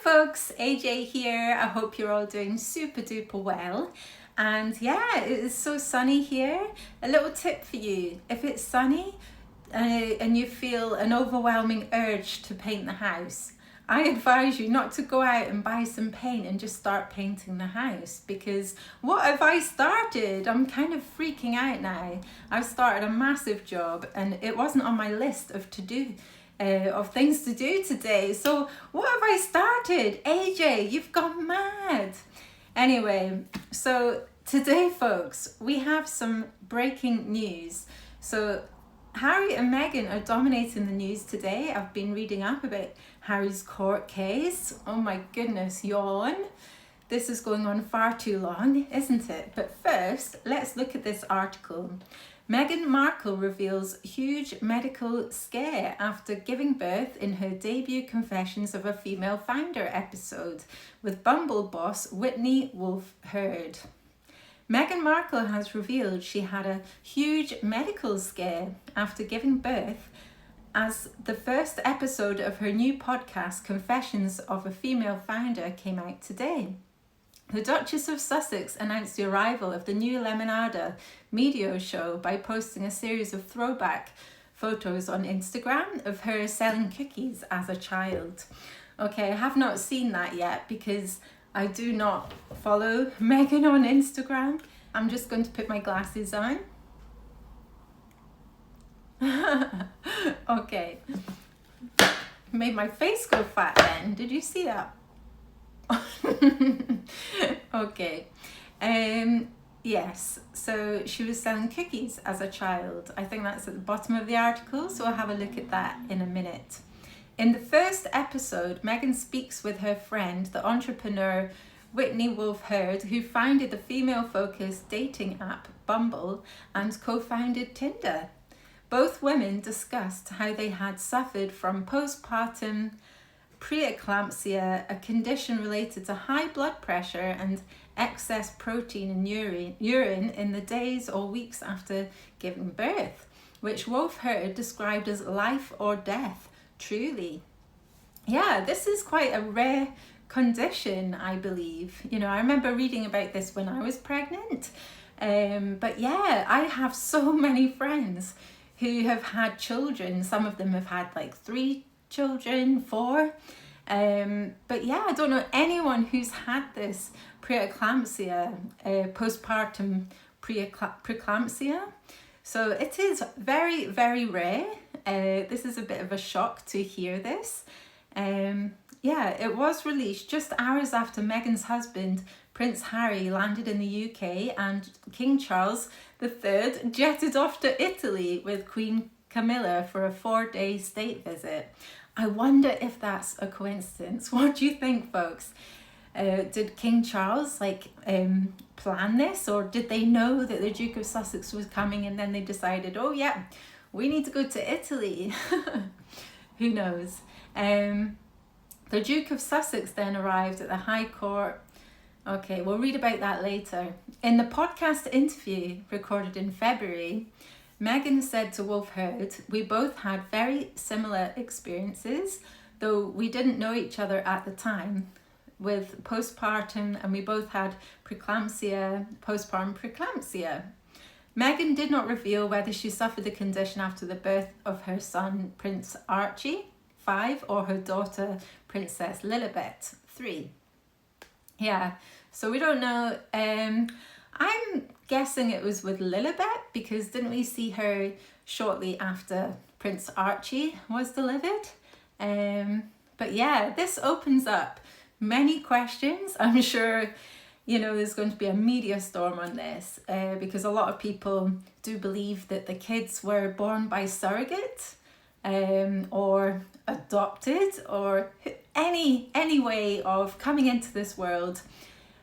folks, AJ here. I hope you're all doing super duper well. And yeah, it is so sunny here. A little tip for you: if it's sunny and you feel an overwhelming urge to paint the house, I advise you not to go out and buy some paint and just start painting the house, because what have I started? I'm kind of freaking out now. I've started a massive job and it wasn't on my list of things to do today. So what have I started? AJ, you've gone mad. Anyway, so today, folks, we have some breaking news. So Harry and Meghan are dominating the news today. I've been reading up about Harry's court case. Oh my goodness, yawn. This is going on far too long, isn't it? But first, let's look at this article. Meghan Markle reveals huge medical scare after giving birth in her debut Confessions of a Female Founder episode with Bumble boss Whitney Wolfe Herd. Meghan Markle has revealed she had a huge medical scare after giving birth as the first episode of her new podcast Confessions of a Female Founder came out today. The Duchess of Sussex announced the arrival of the new Lemonada media show by posting a series of throwback photos on Instagram of her selling cookies as a child. Okay, I have not seen that yet because I do not follow Meghan on Instagram. I'm just going to put my glasses on. Okay. Made my face go fat then. Did you see that? Okay. Yes, so she was selling cookies as a child. I think that's at the bottom of the article, so I'll have a look at that in a minute. In the first episode, Meghan speaks with her friend, the entrepreneur Whitney Wolfe Herd, who founded the female-focused dating app Bumble and co-founded Tinder. Both women discussed how they had suffered from postpartum preeclampsia, a condition related to high blood pressure and excess protein in urine in the days or weeks after giving birth, which Wolfe Herd described as life or death, truly. Yeah, this is quite a rare condition, I believe. You know, I remember reading about this when I was pregnant. But yeah, I have so many friends who have had children. Some of them have had like 3 children, 4. But yeah, I don't know anyone who's had this preeclampsia, postpartum preeclampsia. So it is very, very rare. This is a bit of a shock to hear this. Yeah, it was released just hours after Meghan's husband, Prince Harry, landed in the UK and King Charles III jetted off to Italy with Queen Camilla for a 4-day state visit. I wonder if that's a coincidence. What do you think, folks? Did King Charles plan this, or did they know that the Duke of Sussex was coming and then they decided, oh yeah, we need to go to Italy? Who knows? The Duke of Sussex then arrived at the High Court. Okay, we'll read about that later. In the podcast interview recorded in February, Meghan said to Wolfe Herd, "We both had very similar experiences, though we didn't know each other at the time, with postpartum, and we both had postpartum preeclampsia." Meghan did not reveal whether she suffered the condition after the birth of her son, Prince Archie, 5, or her daughter, Princess Lilibet, 3. Yeah, so we don't know. I'm guessing it was with Lilibet, because didn't we see her shortly after Prince Archie was delivered? But yeah, this opens up many questions. I'm sure, you know, there's going to be a media storm on this, because a lot of people do believe that the kids were born by surrogate, or adopted, or any way of coming into this world,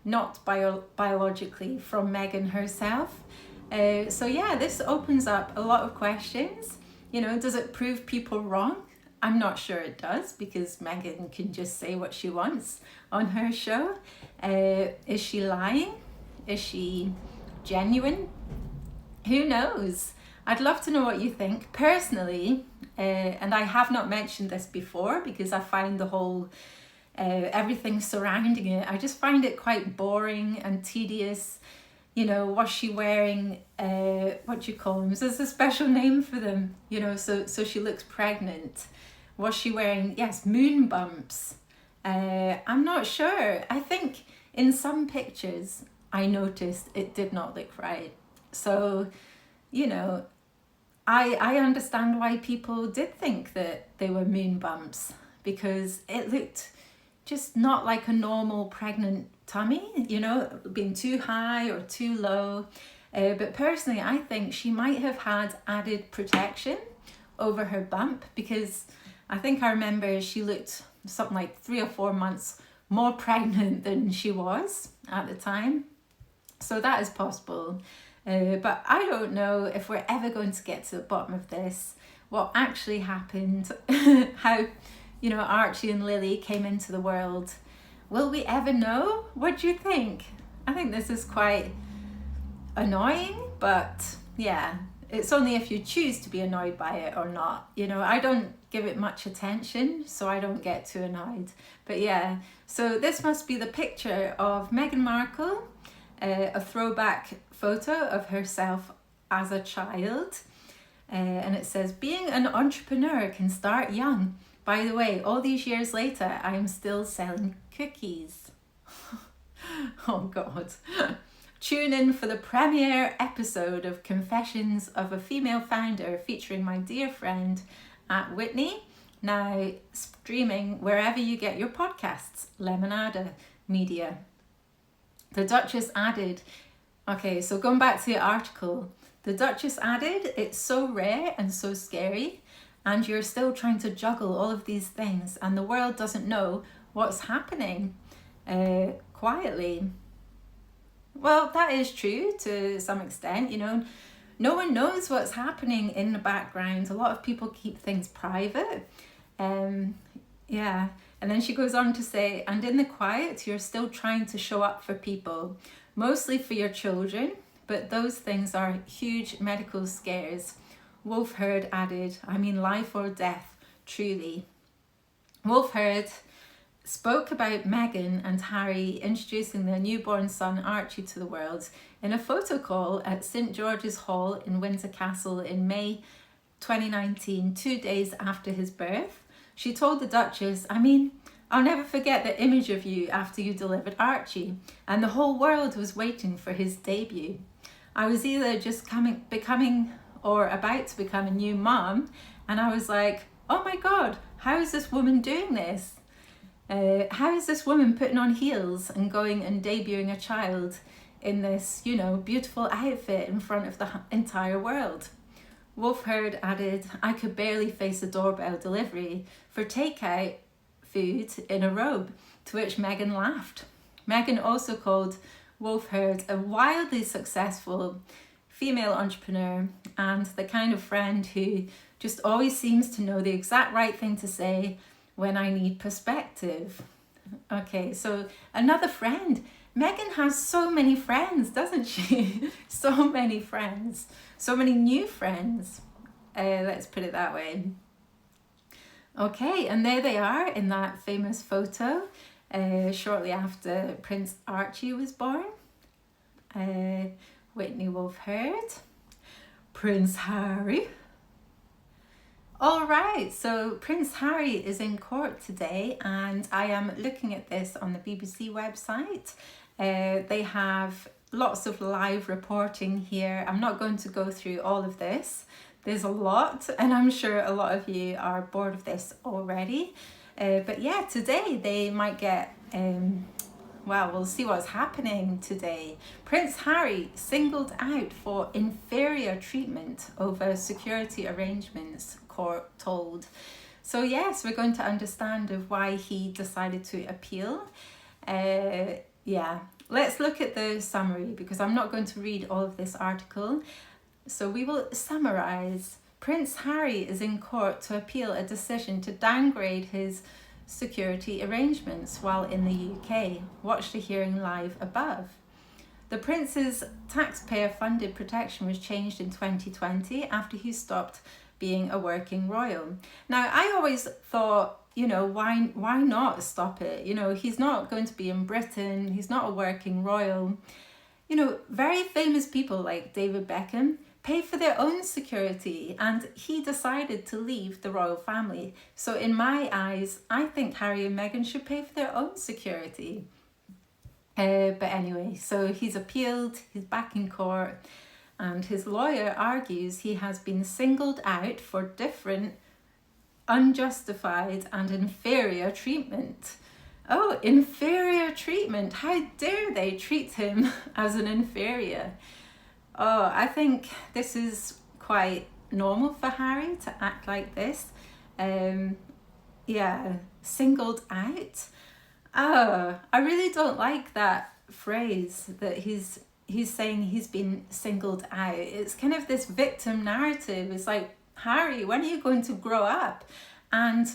not biologically from Meghan herself. So yeah, this opens up a lot of questions. You know, does it prove people wrong? I'm not sure it does, because Meghan can just say what she wants on her show. Is she lying? Is she genuine? Who knows? I'd love to know what you think. Personally, and I have not mentioned this before because I find the whole everything surrounding it. I just find it quite boring and tedious. You know, was she wearing, what do you call them? There's a special name for them, you know, so she looks pregnant. Was she wearing, yes, moon bumps? I'm not sure. I think in some pictures I noticed it did not look right. So, you know, I understand why people did think that they were moon bumps, because it looked just not like a normal pregnant tummy, you know, being too high or too low. But personally, I think she might have had added protection over her bump, because I think I remember she looked something like 3 or 4 months more pregnant than she was at the time. So that is possible. But I don't know if we're ever going to get to the bottom of this, what actually happened, how, you know, Archie and Lily came into the world. Will we ever know? What do you think? I think this is quite annoying, but yeah, it's only if you choose to be annoyed by it or not. You know, I don't give it much attention, so I don't get too annoyed. But yeah, so this must be the picture of Meghan Markle, a throwback photo of herself as a child. And it says, being an entrepreneur can start young. By the way, all these years later, I am still selling cookies. Oh God. Tune in for the premiere episode of Confessions of a Female Founder featuring my dear friend at Whitney, now streaming wherever you get your podcasts, Lemonada Media. The Duchess added, okay, so going back to the article, the Duchess added, it's so rare and so scary, and you're still trying to juggle all of these things, and the world doesn't know what's happening quietly. Well, that is true to some extent, you know. No one knows what's happening in the background. A lot of people keep things private. Yeah. And then she goes on to say, and in the quiet, you're still trying to show up for people, mostly for your children, but those things are huge medical scares. Wolf Herd added, I mean, life or death, truly. Wolf Herd spoke about Meghan and Harry introducing their newborn son Archie to the world in a photo call at St George's Hall in Windsor Castle in May 2019, 2 days after his birth. She told the Duchess, I mean, I'll never forget the image of you after you delivered Archie, and the whole world was waiting for his debut. I was either just becoming or about to become a new mom, and I was like, oh my God, how is this woman doing this? How is this woman putting on heels and going and debuting a child in this, you know, beautiful outfit in front of the entire world? Wolf Herd added, I could barely face a doorbell delivery for takeout food in a robe, to which Meghan laughed. Meghan also called Wolf Herd a wildly successful female entrepreneur and the kind of friend who just always seems to know the exact right thing to say when I need perspective. Okay, so another friend. Meghan has so many friends, doesn't she? So many friends. So many new friends. Let's put it that way. Okay, and there they are in that famous photo shortly after Prince Archie was born. Whitney Wolf Herd. Prince Harry. All right, so Prince Harry is in court today, and I am looking at this on the BBC website. They have lots of live reporting here. I'm not going to go through all of this. There's a lot, and I'm sure a lot of you are bored of this already. But yeah, today they might get, well, we'll see what's happening today. Prince Harry singled out for inferior treatment over security arrangements, court told. So yes, we're going to understand of why he decided to appeal. Yeah, let's look at the summary, because I'm not going to read all of this article. So we will summarize. Prince Harry is in court to appeal a decision to downgrade his security arrangements while in the UK. Watch the hearing live above. The Prince's taxpayer-funded protection was changed in 2020 after he stopped being a working royal. Now, I always thought you know, why not stop it? You know, he's not going to be in Britain. He's not a working royal. You know, very famous people like David Beckham pay for their own security, and he decided to leave the royal family. So in my eyes, I think Harry and Meghan should pay for their own security. But anyway, so he's appealed, he's back in court, and his lawyer argues he has been singled out for different, unjustified and inferior treatment. Oh, inferior treatment. How dare they treat him as an inferior? Oh, I think this is quite normal for Harry to act like this. Yeah, singled out. Oh, I really don't like that phrase that he's saying he's been singled out. It's kind of this victim narrative. It's like, Harry, when are you going to grow up and,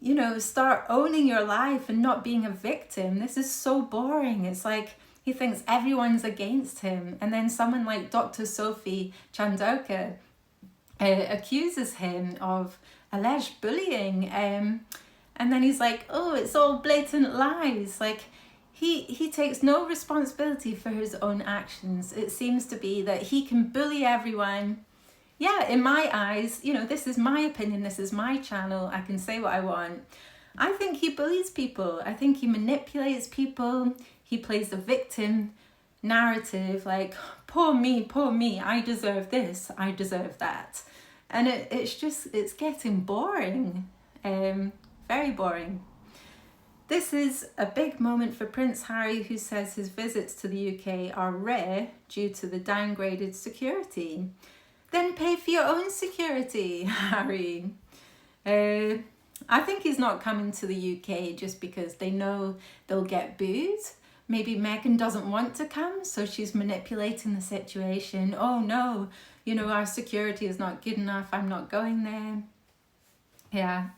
you know, start owning your life and not being a victim? This is so boring. It's like he thinks everyone's against him. And then someone like Dr. Sophie Chandoka accuses him of alleged bullying. And then he's like, oh, it's all blatant lies. Like, he takes no responsibility for his own actions. It seems to be that he can bully everyone. Yeah, in my eyes, you know, this is my opinion, this is my channel, I can say what I want. I think he bullies people. I think he manipulates people. He plays the victim narrative, like, poor me, I deserve this, I deserve that. And it's getting boring. Very boring. This is a big moment for Prince Harry, who says his visits to the UK are rare due to the downgraded security. Then pay for your own security, Harry. I think he's not coming to the UK just because they know they'll get booed. Maybe Meghan doesn't want to come, so she's manipulating the situation. Oh no, you know, our security is not good enough, I'm not going there. Yeah.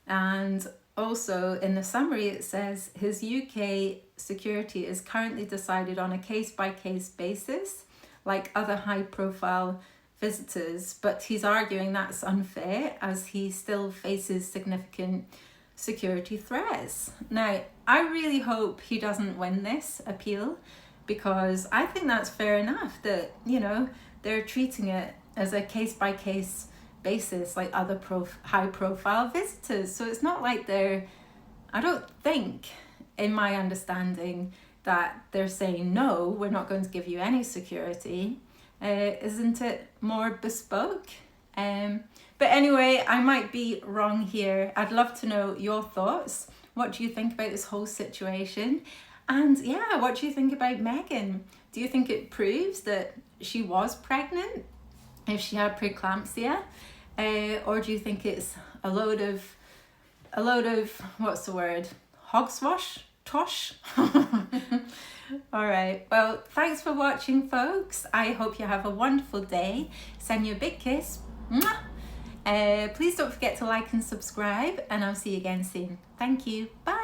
And also in the summary it says his UK security is currently decided on a case-by-case basis, like other high-profile visitors, but he's arguing that's unfair as he still faces significant security threats. Now, I really hope he doesn't win this appeal, because I think that's fair enough that, you know, they're treating it as a case-by-case basis like other high-profile visitors. So it's not like I don't think, in my understanding, that they're saying, no, we're not going to give you any security. Isn't it more bespoke? But anyway, I might be wrong here. I'd love to know your thoughts. What do you think about this whole situation? And yeah, what do you think about Meghan? Do you think it proves that she was pregnant if she had preeclampsia? Or do you think it's a load of what's the word? Hogswash? Tosh? All right, well, thanks for watching, folks. I hope you have a wonderful day. Send you a big kiss. Mwah! Please don't forget to like and subscribe, and I'll see you again soon. Thank you. Bye.